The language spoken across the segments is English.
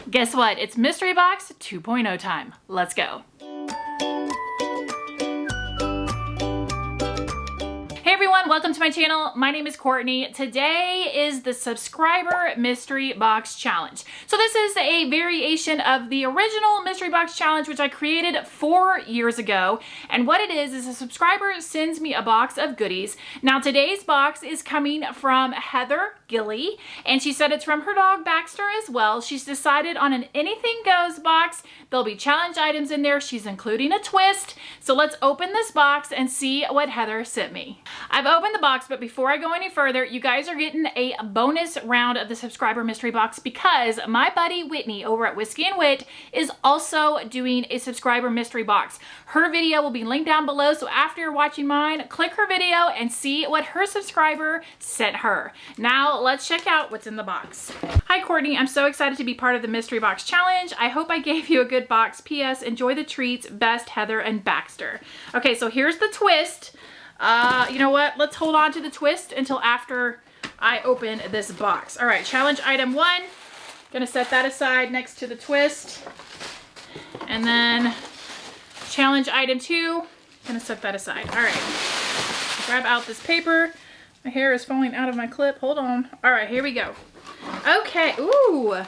Guess what? It's Mystery Box 2.0 time. Let's go. Hey everyone, welcome to my channel. My name is Courtney. Today is the subscriber mystery box challenge. So this is a variation of the original mystery box challenge, which I created 4 years ago. And what it is a subscriber sends me a box of goodies. Now today's box is coming from Heather Gilly, and she said it's from her dog Baxter as well. She's decided on an anything goes box. There'll be challenge items in there. She's including a twist. So let's open this box and see what Heather sent me. I've opened the box, but before I go any further, you guys are getting a bonus round of the subscriber mystery box because my buddy Whitney over at Whiskey and Wit is also doing a subscriber mystery box. Her video will be linked down below, so after you're watching mine, click her video and see what her subscriber sent her. Now let's check out what's in the box. Hi Courtney, I'm so excited to be part of the mystery box challenge. I hope I gave you a good box. P.S. Enjoy the treats. Best, Heather and Baxter. Okay, so here's the twist. You know what? Let's hold on to the twist until after I open this box. All right, challenge item 1. Gonna set that aside next to the twist. And then challenge item 2. Gonna set that aside. All right, grab out this paper. My hair is falling out of my clip. Hold on. All right, here we go. Okay, ooh.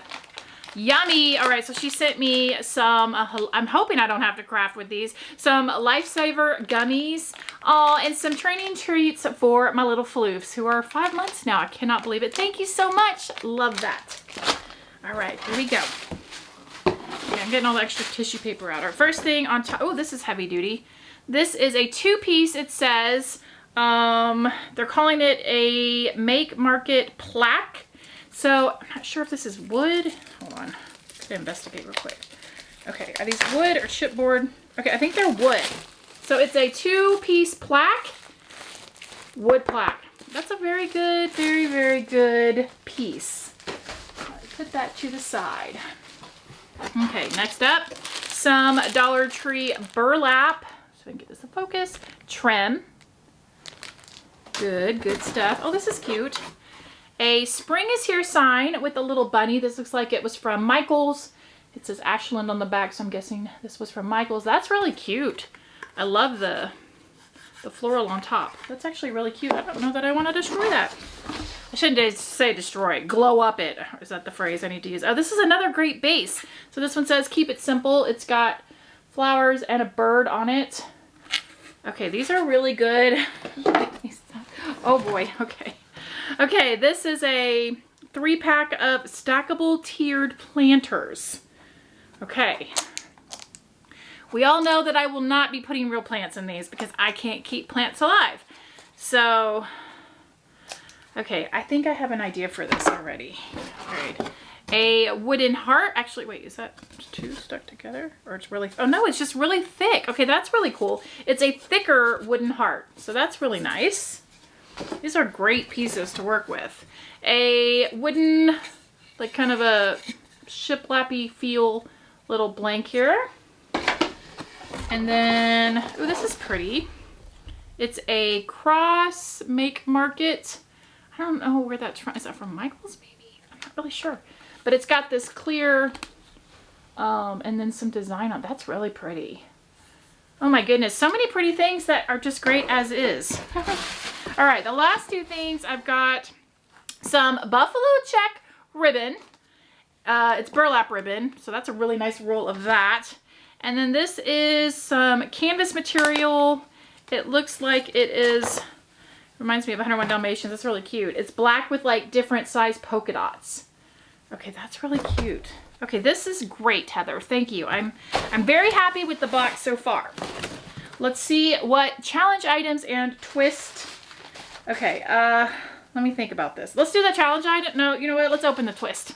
Yummy. All right, so she sent me some, I'm hoping I don't have to craft with these, some Lifesaver gummies, and some training treats for my little floofs who are 5 months now. I cannot believe it. Thank you so much. Love that. All right, here we go. Okay, I'm getting all the extra tissue paper out. Our first thing on top, oh, this is heavy duty. This is a 2-piece, it says, they're calling it a Make Market plaque. So I'm not sure if this is wood. Hold on, gotta investigate real quick. Okay, are these wood or chipboard? Okay, I think they're wood. So it's a 2-piece plaque, wood plaque. That's a very good, very, very good piece. Put that to the side. Okay, next up, some Dollar Tree burlap. So I can get this in focus. Trim. Good, good stuff. Oh, this is cute. A spring is here sign with a little bunny. This looks like it was from Michael's. It says Ashland on the back, so I'm guessing this was from Michael's. That's really cute. I love the floral on top. That's actually really cute. I don't know that I want to destroy that. I shouldn't say destroy. Glow up it. Is that the phrase I need to use? Oh, this is another great base. So this one says keep it simple. It's got flowers and a bird on it. Okay, these are really good. Oh boy, okay. Okay, this is a 3-pack of stackable tiered planters. Okay. We all know that I will not be putting real plants in these because I can't keep plants alive. So, okay, I think I have an idea for this already. All right. A wooden heart. Actually, wait, is that 2 stuck together? Or it's really, oh no, it's just really thick. Okay, that's really cool. It's a thicker wooden heart. So that's really nice. These are great pieces to work with. A wooden, like kind of a shiplappy feel little blank here. And then, oh, this is pretty. It's a cross Make Market. I don't know where that's from. Is that from Michael's maybe? I'm not really sure. But it's got this clear, and then some design on. That's really pretty. Oh my goodness, so many pretty things that are just great as is. All right, the last 2 things, I've got some buffalo check ribbon. It's burlap ribbon, so that's a really nice roll of that. And then this is some canvas material. It looks like it is, reminds me of 101 Dalmatians. It's really cute. It's black with like different size polka dots. Okay, that's really cute. Okay, this is great, Heather. Thank you. I'm very happy with the box so far. Let's see what challenge items and twist. Okay, let me think about this. Let's do the challenge item. No, you know what? Let's open the twist.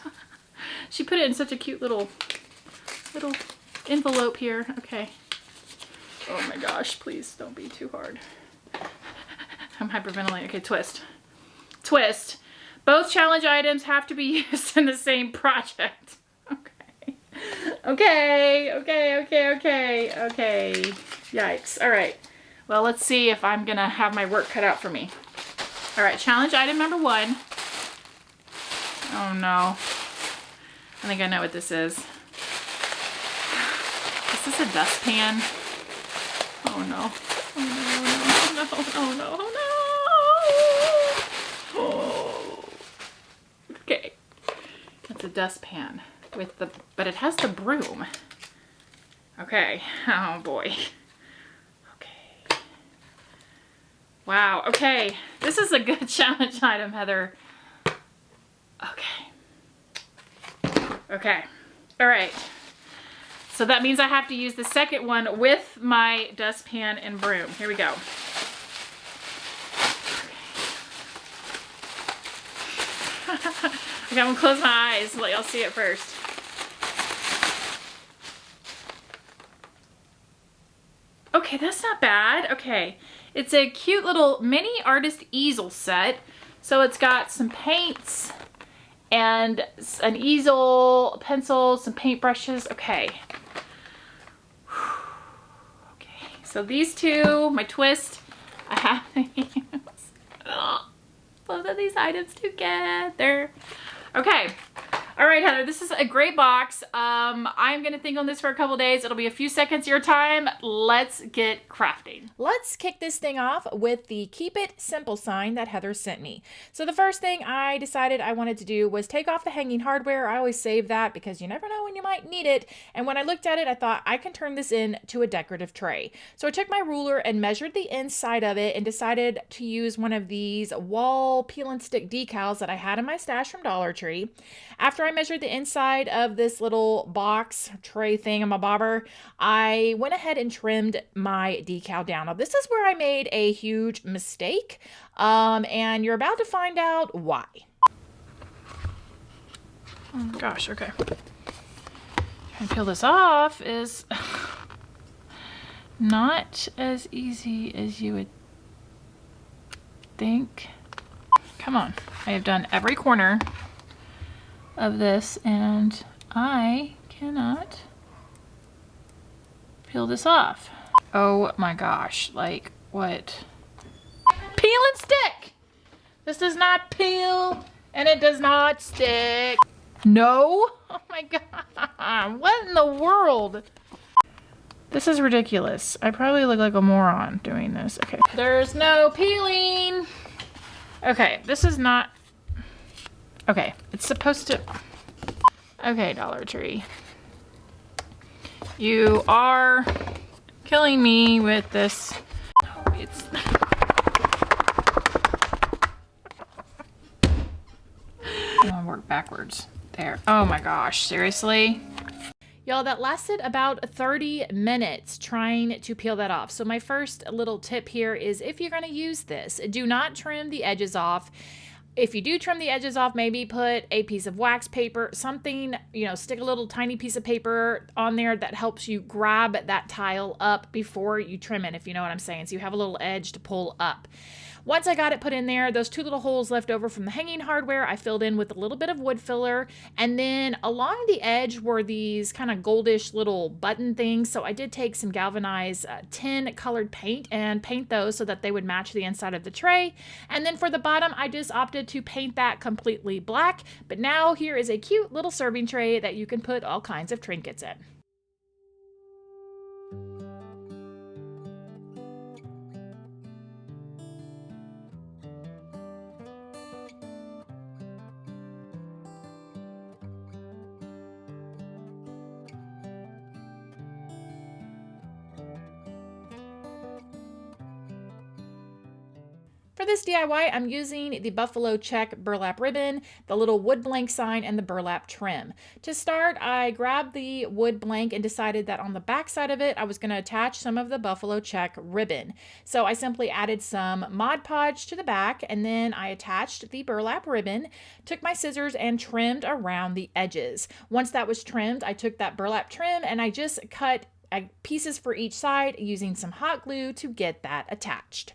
She put it in such a cute little envelope here. Okay. Oh my gosh, please don't be too hard. I'm hyperventilating. Okay, twist. Twist. Both challenge items have to be used in the same project. Okay. Okay. Yikes. All right. Well, let's see if I'm gonna have my work cut out for me. All right, challenge item number 1. Oh no. I think I know what this is. Is this a dustpan? Oh no. Oh no, oh no, oh no, oh no. Oh. Okay. It's a dustpan with the, but it has the broom. Okay. Oh boy. Okay. Wow. Okay. This is a good challenge item, Heather. Okay. Okay. All right. So that means I have to use the second one with my dustpan and broom. Here we go. Okay, I'm gonna close my eyes and let y'all see it first. Okay, that's not bad. Okay, it's a cute little mini artist easel set. So it's got some paints and an easel, pencil, some paintbrushes. Okay. Okay, so these two, my twist, I have to use both of these items together. Okay. All right, Heather, this is a great box. I'm gonna think on this for a couple days. It'll be a few seconds of your time. Let's get crafting. Let's kick this thing off with the Keep It Simple sign that Heather sent me. So the first thing I decided I wanted to do was take off the hanging hardware. I always save that because you never know when you might need it. And when I looked at it, I thought I can turn this into a decorative tray. So I took my ruler and measured the inside of it and decided to use one of these wall peel and stick decals that I had in my stash from Dollar Tree. After I measured the inside of this little box tray thing on my bobber, I went ahead and trimmed my decal down. Now, this is where I made a huge mistake, and you're about to find out why. Oh gosh, okay. Trying to peel this off is not as easy as you would think. Come on, I have done every corner of this and I cannot peel this off. Oh my gosh, like what? Peel and stick! This does not peel and it does not stick. No? Oh my god, what in the world? This is ridiculous. I probably look like a moron doing this. Okay, there's no peeling. Okay, this is not, okay, it's supposed to, okay, Dollar Tree. You are killing me with this. No, it's, I'm gonna work backwards. There. Oh my gosh, seriously? Y'all, that lasted about 30 minutes trying to peel that off. So my first little tip here is if you're going to use this, do not trim the edges off. If you do trim the edges off, maybe put a piece of wax paper, something, you know, stick a little tiny piece of paper on there that helps you grab that tile up before you trim it, if you know what I'm saying. So you have a little edge to pull up. Once I got it put in there, those two little holes left over from the hanging hardware, I filled in with a little bit of wood filler. And then along the edge were these kind of goldish little button things. So I did take some galvanized tin colored paint and paint those so that they would match the inside of the tray. And then for the bottom, I just opted to paint that completely black. But now here is a cute little serving tray that you can put all kinds of trinkets in. For this DIY, I'm using the buffalo check burlap ribbon, the little wood blank sign, and the burlap trim. To start, I grabbed the wood blank and decided that on the back side of it, I was going to attach some of the buffalo check ribbon. So I simply added some Mod Podge to the back, and then I attached the burlap ribbon, took my scissors, and trimmed around the edges. Once that was trimmed, I took that burlap trim and I just cut pieces for each side using some hot glue to get that attached.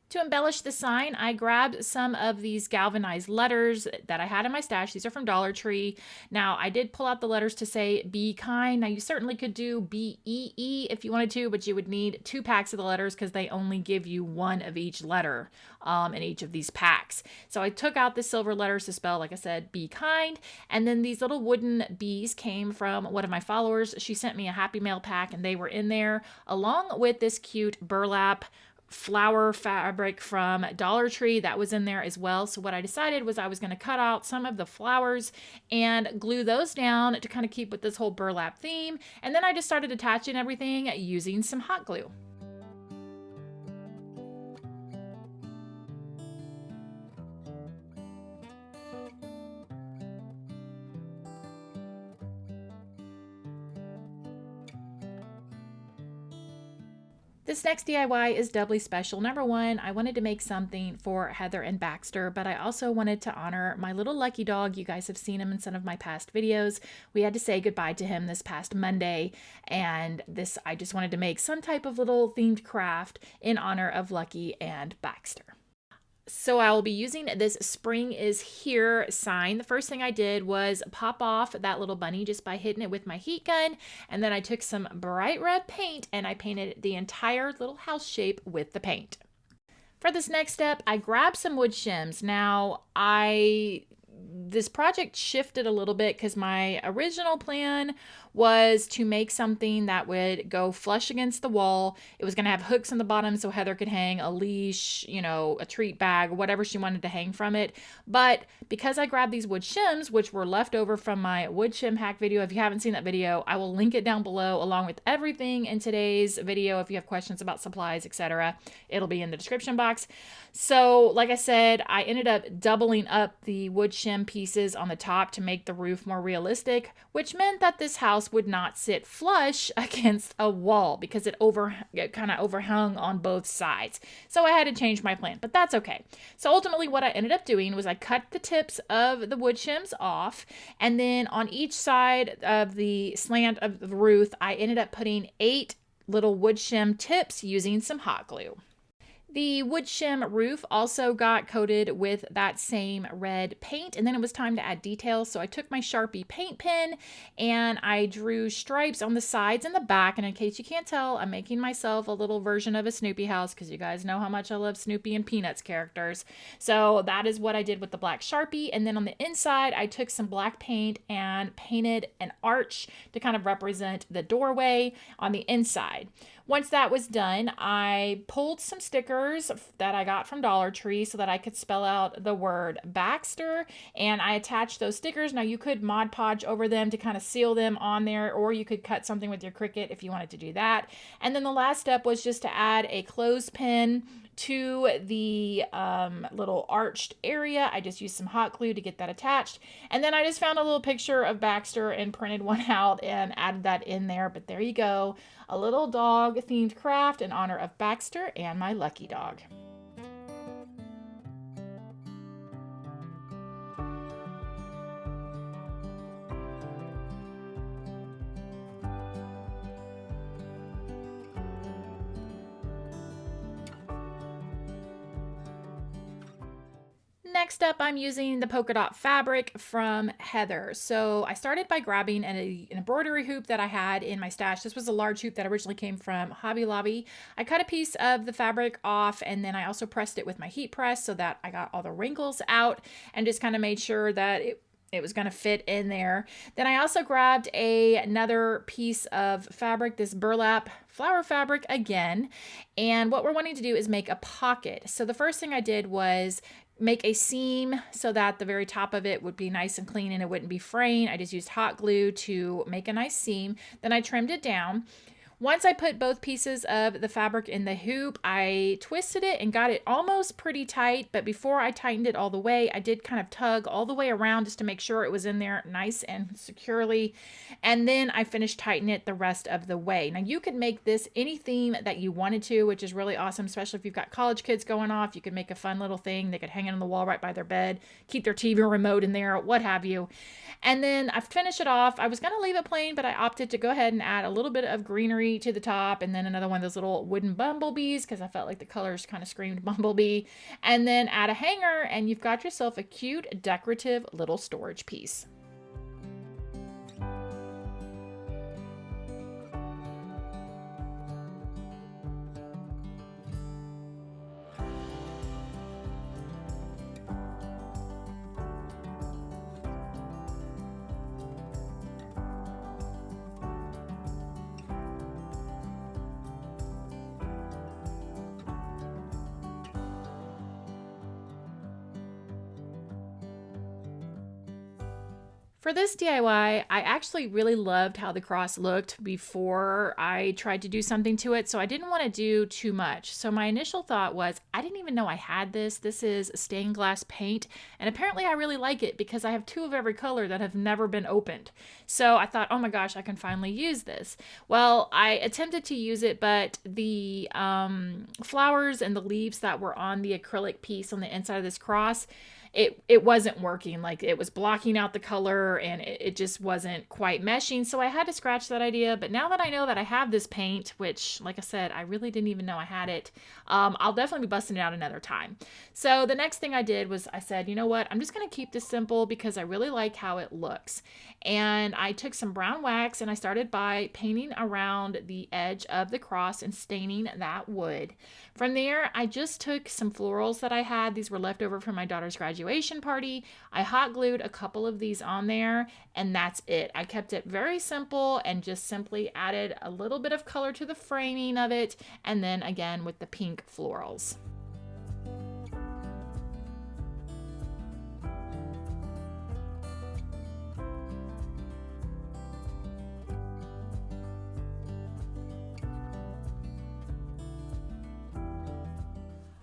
To embellish the sign, I grabbed some of these galvanized letters that I had in my stash. These are from Dollar Tree. Now, I did pull out the letters to say be kind. Now, you certainly could do BEE if you wanted to, but you would need 2 packs of the letters because they only give you 1 of each letter in each of these packs. So I took out the silver letters to spell, like I said, be kind. And then these little wooden bees came from one of my followers. She sent me a Happy Mail pack and they were in there along with this cute burlap flower fabric from Dollar Tree that was in there as well. So what I decided was I was going to cut out some of the flowers and glue those down to kind of keep with this whole burlap theme. And then I just started attaching everything using some hot glue. This next DIY is doubly special. Number one, I wanted to make something for Heather and Baxter, but I also wanted to honor my little lucky dog. You guys have seen him in some of my past videos. We had to say goodbye to him this past Monday, and I just wanted to make some type of little themed craft in honor of Lucky and Baxter. So I will be using this spring is here sign. The first thing I did was pop off that little bunny just by hitting it with my heat gun. And then I took some bright red paint and I painted the entire little house shape with the paint. For this next step, I grabbed some wood shims. Now, this project shifted a little bit because my original plan was to make something that would go flush against the wall. It was going to have hooks on the bottom so Heather could hang a leash, a treat bag, whatever she wanted to hang from it. But because I grabbed these wood shims, which were left over from my wood shim hack video, if you haven't seen that video, I will link it down below along with everything in today's video. If you have questions about supplies, etc., it'll be in the description box. So like I said, I ended up doubling up the wood shim pieces on the top to make the roof more realistic, which meant that this house would not sit flush against a wall because it kind of overhung on both sides. So I had to change my plan, but that's okay. So ultimately what I ended up doing was I cut the tips of the wood shims off, and then on each side of the slant of the roof, I ended up putting 8 little wood shim tips using some hot glue. The wood shim roof also got coated with that same red paint, and then it was time to add details. So I took my Sharpie paint pen and I drew stripes on the sides and the back. And in case you can't tell, I'm making myself a little version of a Snoopy house because you guys know how much I love Snoopy and Peanuts characters. So that is what I did with the black Sharpie. And then on the inside, I took some black paint and painted an arch to kind of represent the doorway on the inside. Once that was done, I pulled some stickers that I got from Dollar Tree so that I could spell out the word Baxter, and I attached those stickers. Now you could Mod Podge over them to kind of seal them on there, or you could cut something with your Cricut if you wanted to do that. And then the last step was just to add a clothespin to the little arched area. I just used some hot glue to get that attached. And then I just found a little picture of Baxter and printed one out and added that in there. But there you go, a little dog themed craft in honor of Baxter and my lucky dog. Next up, I'm using the polka dot fabric from Heather. So I started by grabbing an embroidery hoop that I had in my stash. This was a large hoop that originally came from Hobby Lobby. I cut a piece of the fabric off, and then I also pressed it with my heat press so that I got all the wrinkles out and just kind of made sure that it was going to fit in there. Then I also grabbed another piece of fabric, this burlap flower fabric again. And what we're wanting to do is make a pocket. So the first thing I did was make a seam so that the very top of it would be nice and clean and it wouldn't be fraying. I just used hot glue to make a nice seam. Then I trimmed it down. Once I put both pieces of the fabric in the hoop, I twisted it and got it almost pretty tight, but before I tightened it all the way, I did kind of tug all the way around just to make sure it was in there nice and securely, and then I finished tightening it the rest of the way. Now you could make this any theme that you wanted to, which is really awesome, especially if you've got college kids going off. You could make a fun little thing. They could hang it on the wall right by their bed, keep their TV remote in there, what have you. And then I finished it off. I was going to leave it plain, but I opted to go ahead and add a little bit of greenery greenery to the top, and then another one of those little wooden bumblebees because I felt like the colors kind of screamed bumblebee, and then add a hanger and you've got yourself a cute decorative little storage piece. For this DIY, I actually really loved how the cross looked before I tried to do something to it, so I didn't want to do too much. So my initial thought was, I didn't even know I had this. This is stained glass paint, and apparently I really like it because I have 2 of every color that have never been opened. So I thought, oh my gosh, I can finally use this. Well, I attempted to use it, but the flowers and the leaves that were on the acrylic piece on the inside of this cross, it wasn't working. Like, it was blocking out the color and it just wasn't quite meshing. So I had to scratch that idea. But now that I know that I have this paint, which, like I said, I really didn't even know I had it, I'll definitely be busting it out another time. So the next thing I did was I said, you know what, I'm just going to keep this simple because I really like how it looks. And I took some brown wax and I started by painting around the edge of the cross and staining that wood. From there, I just took some florals that I had. These were left over from my daughter's graduation party. I hot glued a couple of these on there, and that's it. I kept it very simple and just simply added a little bit of color to the framing of it, and then again with the pink florals.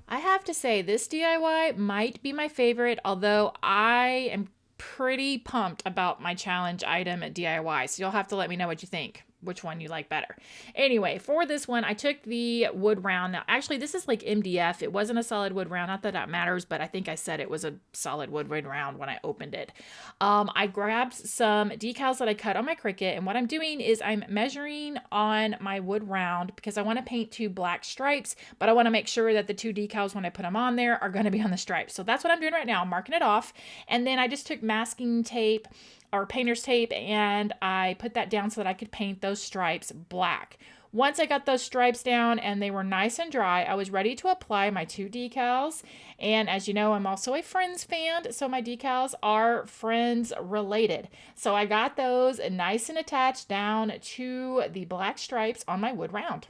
I have to say, this DIY might be my favorite, although I am pretty pumped about my challenge item at DIY. So you'll have to let me know what you think, which one you like better. Anyway, for this one, I took the wood round. Now, actually, this is like MDF. It wasn't a solid wood round. Not that that matters, but I think I said it was a solid wood round when I opened it. I grabbed some decals that I cut on my Cricut, and what I'm doing is I'm measuring on my wood round because I want to paint 2 black stripes, but I want to make sure that the 2 decals, when I put them on there, are going to be on the stripes. So that's what I'm doing right now. I'm marking it off, and then I just took masking tape or painter's tape, and I put that down so that I could paint those stripes black. Once I got those stripes down and they were nice and dry, I was ready to apply my 2 decals. And as you know, I'm also a Friends fan, so my decals are Friends related. So I got those nice and attached down to the black stripes on my wood round.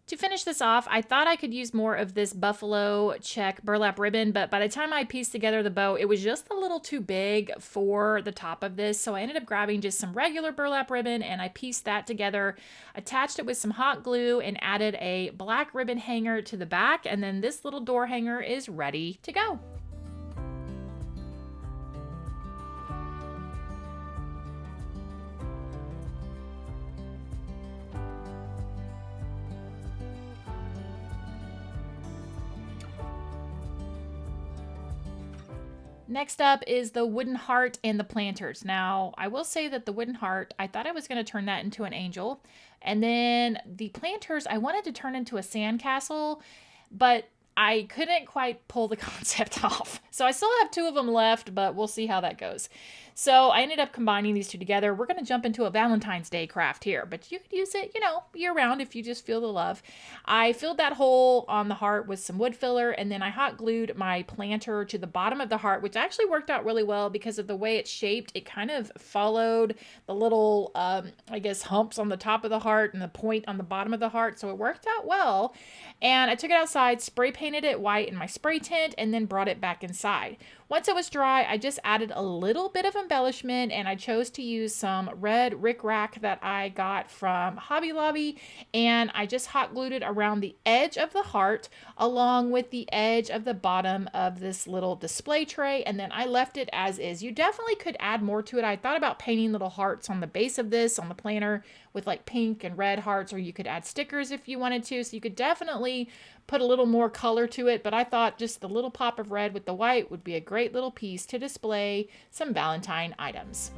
To finish this off, I thought I could use more of this buffalo check burlap ribbon, but by the time I pieced together the bow, it was just a little too big for the top of this. So I ended up grabbing just some regular burlap ribbon and I pieced that together, attached it with some hot glue, and added a black ribbon hanger to the back. And then this little door hanger is ready to go. Next up is the wooden heart and the planters. Now, I will say that the wooden heart, I thought I was going to turn that into an angel. And then the planters, I wanted to turn into a sandcastle, but I couldn't quite pull the concept off. So I still have 2 of them left, but we'll see how that goes. So I ended up combining these 2 together. We're going to jump into a Valentine's Day craft here, but you could use it, you know, year round if you just feel the love. I filled that hole on the heart with some wood filler, and then I hot glued my planter to the bottom of the heart, which actually worked out really well because of the way it's shaped. It kind of followed the little, I guess, humps on the top of the heart and the point on the bottom of the heart. So it worked out well. And I took it outside, spray painted it white in my spray tint, and then brought it back inside. Once it was dry, I just added a little bit of embellishment, and I chose to use some red rickrack that I got from Hobby Lobby, and I just hot glued it around the edge of the heart along with the edge of the bottom of this little display tray, and then I left it as is. You definitely could add more to it. I thought about painting little hearts on the base of this, on the planter, with like pink and red hearts, or you could add stickers if you wanted to, so you could definitely put a little more color to it, but I thought just the little pop of red with the white would be a great little piece to display some Valentine items.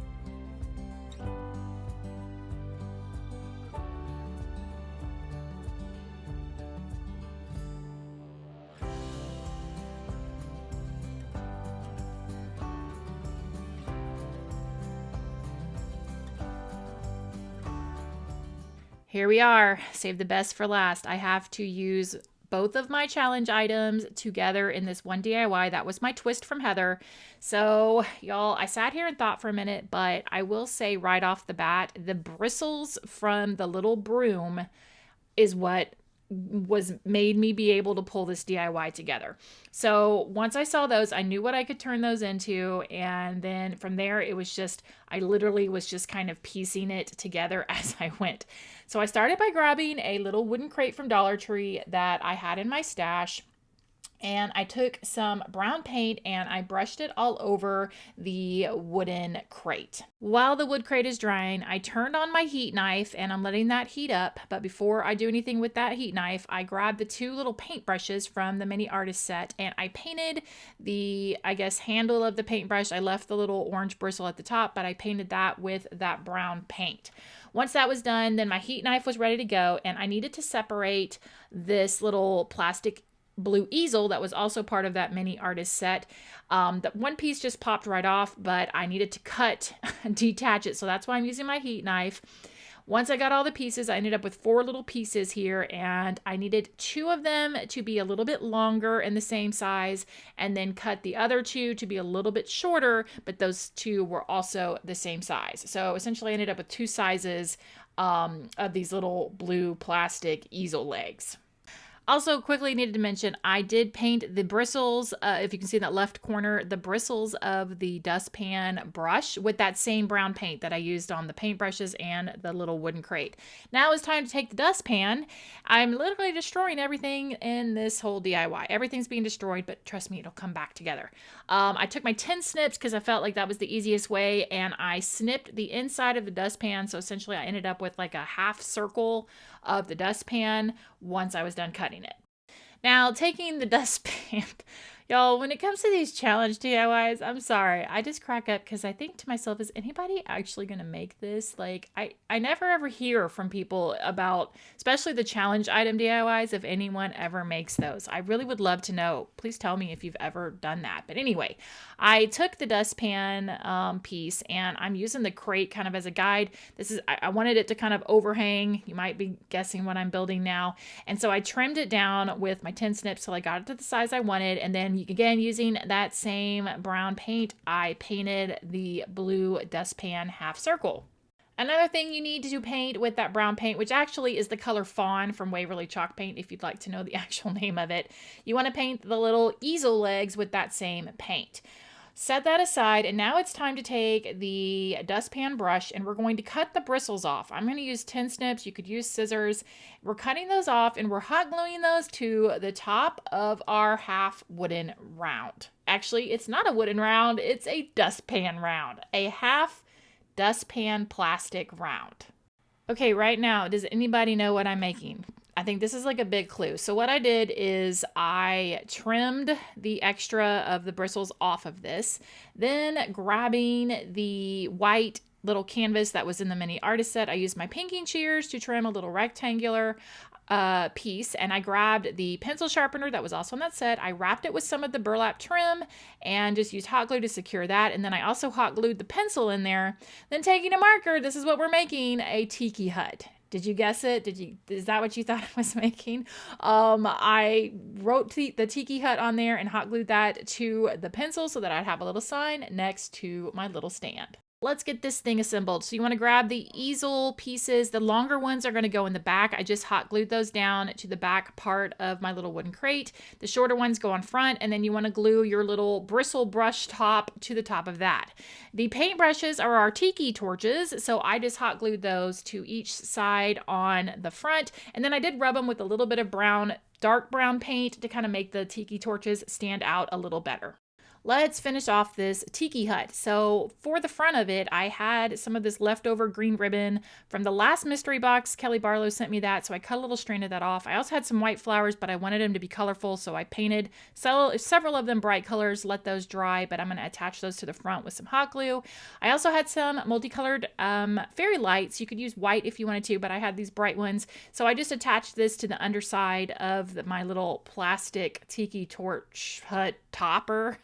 Here we are. Save the best for last. I have to use both of my challenge items together in this one DIY. That was my twist from Heather. So y'all, I sat here and thought for a minute, but I will say right off the bat, the bristles from the little broom is what made me be able to pull this DIY together. So once I saw those, I knew what I could turn those into. And then from there, it was just, I literally was just kind of piecing it together as I went. So I started by grabbing a little wooden crate from Dollar Tree that I had in my stash. And I took some brown paint and I brushed it all over the wooden crate. While the wood crate is drying, I turned on my heat knife and I'm letting that heat up. But before I do anything with that heat knife, I grabbed the two little paintbrushes from the mini artist set and I painted the, I guess, handle of the paintbrush. I left the little orange bristle at the top, but I painted that with that brown paint. Once that was done, then my heat knife was ready to go and I needed to separate this little plastic blue easel that was also part of that mini artist set. That one piece just popped right off, but I needed to detach it. So that's why I'm using my heat knife. Once I got all the pieces, I ended up with 4 little pieces here, and I needed 2 of them to be a little bit longer and the same size, and then cut the other 2 to be a little bit shorter, but those 2 were also the same size. So essentially I ended up with 2 sizes of these little blue plastic easel legs. Also, quickly needed to mention, I did paint the bristles, if you can see in that left corner, the bristles of the dustpan brush with that same brown paint that I used on the paintbrushes and the little wooden crate. Now it's time to take the dustpan. I'm literally destroying everything in this whole DIY. Everything's being destroyed, but trust me, it'll come back together. I took my 10 snips because I felt like that was the easiest way, and I snipped the inside of the dustpan, so essentially I ended up with like a half circle of the dustpan once I was done cutting it. Now, taking the dustpan, y'all, when it comes to these challenge DIYs, I'm sorry, I just crack up because I think to myself, is anybody actually going to make this? Like, I never ever hear from people about, especially the challenge item DIYs, if anyone ever makes those. I really would love to know. Please tell me if you've ever done that. But anyway, I took the dustpan piece and I'm using the crate kind of as a guide. I wanted it to kind of overhang. You might be guessing what I'm building now. And so I trimmed it down with my 10 snips till I got it to the size I wanted. And then again, using that same brown paint, I painted the blue dustpan half circle. Another thing you need to paint with that brown paint, which actually is the color Fawn from Waverly Chalk Paint, if you'd like to know the actual name of it, you want to paint the little easel legs with that same paint. Set that aside, and now it's time to take the dustpan brush and we're going to cut the bristles off. I'm going to use 10 snips. You could use scissors. We're cutting those off and we're hot gluing those to the top of our half wooden round. Actually, it's not a wooden round, it's a dustpan round, a half dustpan plastic round. Okay, right now, does anybody know what I'm making? I think this is like a big clue. So what I did is I trimmed the extra of the bristles off of this, then grabbing the white little canvas that was in the mini artist set, I used my pinking shears to trim a little rectangular piece, and I grabbed the pencil sharpener that was also on that set. I wrapped it with some of the burlap trim and just used hot glue to secure that, and then I also hot glued the pencil in there. Then taking a marker, this is what we're making, a tiki hut. Did you guess it? Is that what you thought I was making? I wrote the tiki hut on there and hot glued that to the pencil so that I'd have a little sign next to my little stand. Let's get this thing assembled. So you want to grab the easel pieces. The longer ones are going to go in the back. I just hot glued those down to the back part of my little wooden crate. The shorter ones go on front, and then you want to glue your little bristle brush top to the top of that. The paint brushes are our Tiki torches, so I just hot glued those to each side on the front, and then I did rub them with a little bit of dark brown paint to kind of make the Tiki torches stand out a little better. Let's finish off this tiki hut. So for the front of it, I had some of this leftover green ribbon from the last mystery box. Kelly Barlow sent me that, so I cut a little strand of that off. I also had some white flowers, but I wanted them to be colorful, so I painted several of them bright colors, let those dry, but I'm going to attach those to the front with some hot glue. I also had some multicolored fairy lights. You could use white if you wanted to, but I had these bright ones, so I just attached this to the underside of my little plastic tiki torch hut topper.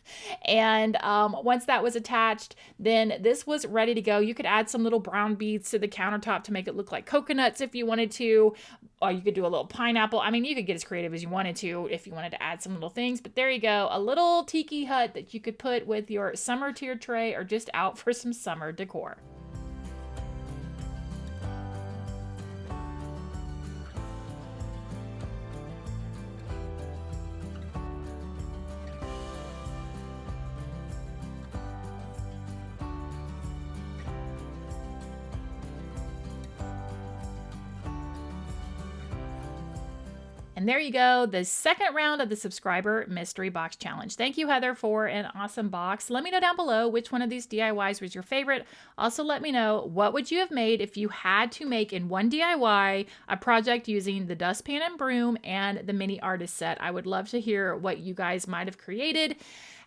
And once that was attached, then this was ready to go. You could add some little brown beads to the countertop to make it look like coconuts if you wanted to, or you could do a little pineapple. I mean, you could get as creative as you wanted to if you wanted to add some little things, but there you go. A little tiki hut that you could put with your summer tier tray or just out for some summer decor. And there you go, the second round of the subscriber mystery box challenge. Thank you, Heather, for an awesome box. Let me know down below which one of these DIYs was your favorite. Also, let me know what would you have made if you had to make in one DIY a project using the dustpan and broom and the mini artist set. I would love to hear what you guys might have created.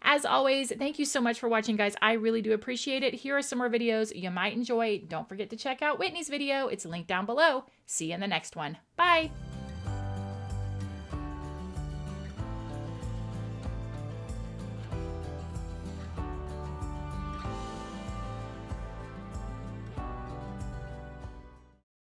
As always, thank you so much for watching, guys. I really do appreciate it. Here are some more videos you might enjoy. Don't forget to check out Whitney's video. It's linked down below. See you in the next one. Bye.